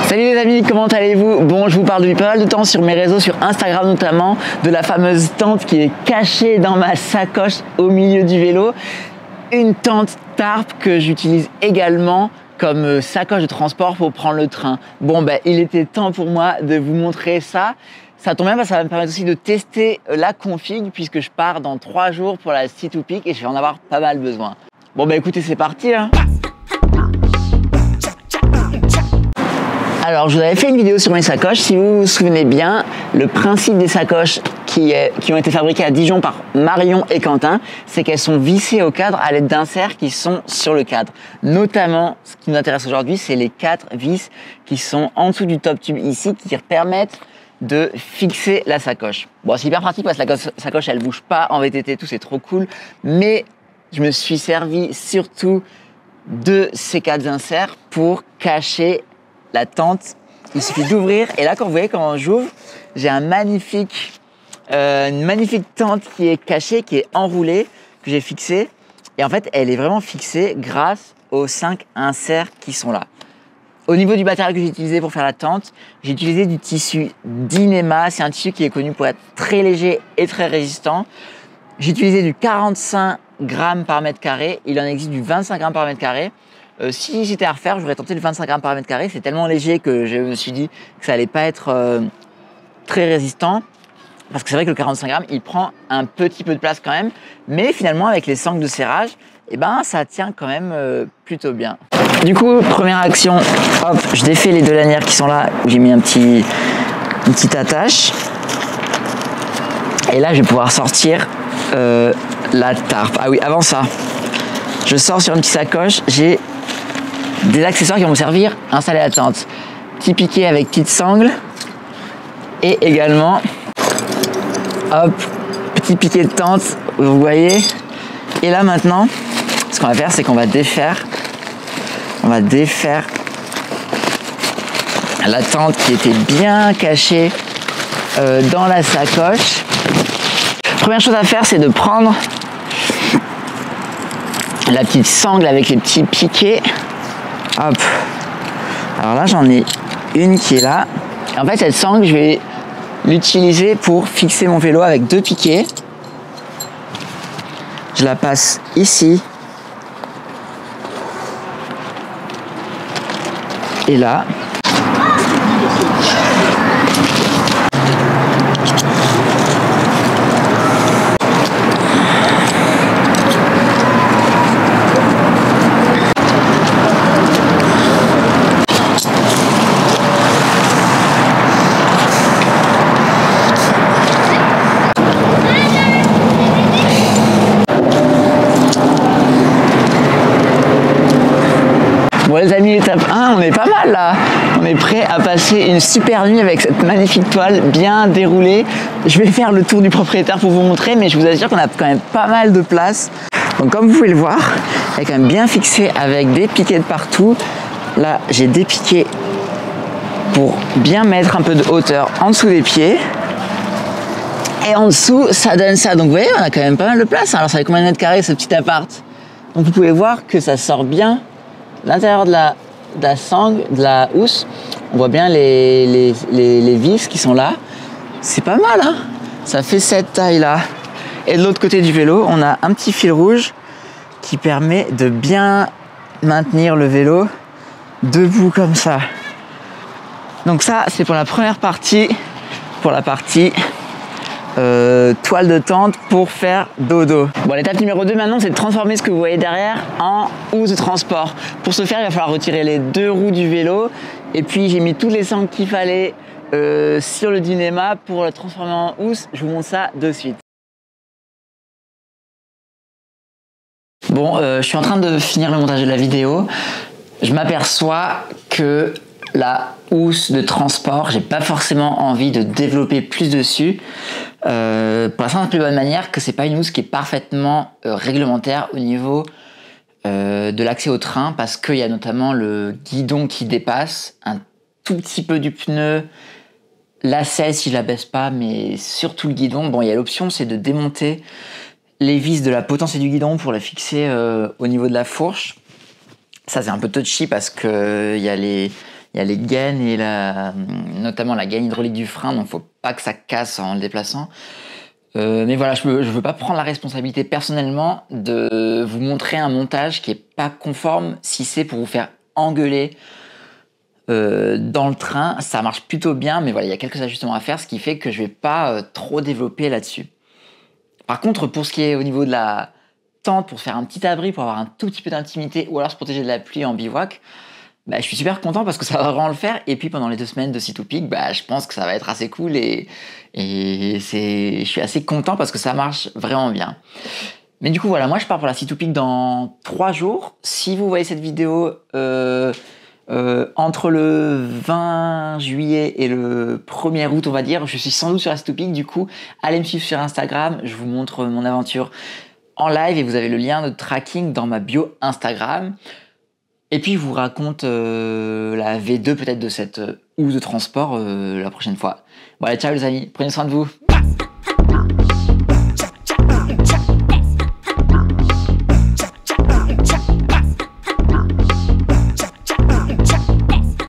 Salut les amis, comment allez-vous? Bon, je vous parle depuis pas mal de temps sur mes réseaux, sur Instagram notamment, de la fameuse tente qui est cachée dans ma sacoche au milieu du vélo. Une tente tarp que j'utilise également comme sacoche de transport pour prendre le train. Bon, ben, il était temps pour moi de vous montrer ça. Ça tombe bien parce que ça va me permettre aussi de tester la config puisque je pars dans 3 jours pour la C2Peak et je vais en avoir pas mal besoin. Bon, ben écoutez, c'est parti hein. Alors, je vous avais fait une vidéo sur mes sacoches. Si vous vous souvenez bien, le principe des sacoches qui ont été fabriquées à Dijon par Marion et Quentin, c'est qu'elles sont vissées au cadre à l'aide d'inserts qui sont sur le cadre. Notamment, ce qui nous intéresse aujourd'hui, c'est les 4 vis qui sont en dessous du top tube ici, qui permettent de fixer la sacoche. Bon, c'est hyper pratique parce que la sacoche, elle bouge pas en VTT, tout, c'est trop cool. Mais je me suis servi surtout de ces 4 inserts pour cacher la tente. Il suffit d'ouvrir et là, quand vous voyez, quand j'ouvre, j'ai une magnifique tente qui est cachée, qui est enroulée, que j'ai fixée. Et en fait, elle est vraiment fixée grâce aux 5 inserts qui sont là. Au niveau du matériel que j'ai utilisé pour faire la tente, j'ai utilisé du tissu Dyneema. C'est un tissu qui est connu pour être très léger et très résistant. J'ai utilisé du 45 grammes par mètre carré. Il en existe du 25 grammes par mètre carré. Si j'étais à refaire, j'aurais tenté le 25 grammes par mètre carré. C'est tellement léger que je me suis dit que ça allait pas être très résistant. Parce que c'est vrai que le 45 grammes, il prend un petit peu de place quand même. Mais finalement, avec les sangles de serrage, eh ben, ça tient quand même plutôt bien. Du coup, première action, hop, je défais les 2 lanières qui sont là, où j'ai mis une petite attache. Et là, je vais pouvoir sortir la tarpe. Ah oui, avant ça, je sors sur une petite sacoche, j'ai des accessoires qui vont me servir à installer la tente. Petit piquet avec petite sangle et également, hop, petit piquet de tente, vous voyez. Et là maintenant, ce qu'on va faire, c'est qu'on va défaire la tente qui était bien cachée dans la sacoche. Première chose à faire, c'est de prendre la petite sangle avec les petits piquets. Hop. Alors là, j'en ai une qui est là. Et en fait, cette sangle, je vais l'utiliser pour fixer mon vélo avec 2 piquets. Je la passe ici. Et là. Bon les amis, étape 1, on est pas mal là. On est prêt à passer une super nuit avec cette magnifique toile bien déroulée. Je vais faire le tour du propriétaire pour vous montrer, mais je vous assure qu'on a quand même pas mal de place. Donc comme vous pouvez le voir, elle est quand même bien fixée avec des piquets de partout. Là, j'ai des piquets pour bien mettre un peu de hauteur en dessous des pieds. Et en dessous, ça donne ça. Donc vous voyez, on a quand même pas mal de place. Alors ça fait combien de mètres carrés ce petit appart? Donc vous pouvez voir que ça sort bien l'intérieur de la sangle, de la housse. On voit bien les vis qui sont là. C'est pas mal, hein? Ça fait cette taille-là. Et de l'autre côté du vélo, on a un petit fil rouge qui permet de bien maintenir le vélo debout comme ça. Donc ça, c'est pour la première partie, pour la partie toile de tente pour faire dodo. Bon, l'étape numéro 2 maintenant, c'est de transformer ce que vous voyez derrière en housse de transport. Pour ce faire, il va falloir retirer les 2 roues du vélo. Et puis, j'ai mis toutes les sangles qu'il fallait sur le Dyneema pour le transformer en housse. Je vous montre ça de suite. Bon, je suis en train de finir le montage de la vidéo. Je m'aperçois que la housse de transport, j'ai pas forcément envie de développer plus dessus. Pour la simple et bonne manière que c'est pas une housse qui est parfaitement réglementaire au niveau de l'accès au train, parce qu'il y a notamment le guidon qui dépasse un tout petit peu du pneu, la selle si je la baisse pas, mais surtout le guidon. Bon, il y a l'option, c'est de démonter les vis de la potence et du guidon pour la fixer au niveau de la fourche. Ça, c'est un peu touchy parce qu'il y a y a les gaines et notamment la gaine hydraulique du frein, donc faut pas que ça casse en le déplaçant. Mais voilà, je veux pas prendre la responsabilité personnellement de vous montrer un montage qui est pas conforme si c'est pour vous faire engueuler dans le train. Ça marche plutôt bien, mais voilà, il y a quelques ajustements à faire, ce qui fait que je vais pas trop développer là-dessus. Par contre, pour ce qui est au niveau de la tente, pour se faire un petit abri, pour avoir un tout petit peu d'intimité, ou alors se protéger de la pluie en bivouac, bah, je suis super content parce que ça va vraiment le faire. Et puis pendant les 2 semaines de Sea2Peak, bah, je pense que ça va être assez cool je suis assez content parce que ça marche vraiment bien. Mais du coup, voilà, moi je pars pour la Sea2Peak dans 3 jours. Si vous voyez cette vidéo entre le 20 juillet et le 1er août, on va dire, je suis sans doute sur la Sea2Peak. Du coup, allez me suivre sur Instagram. Je vous montre mon aventure en live et vous avez le lien de tracking dans ma bio Instagram. Et puis, je vous raconte la V2 peut-être de cette housse de transport la prochaine fois. Bon, allez, ciao les amis, prenez soin de vous.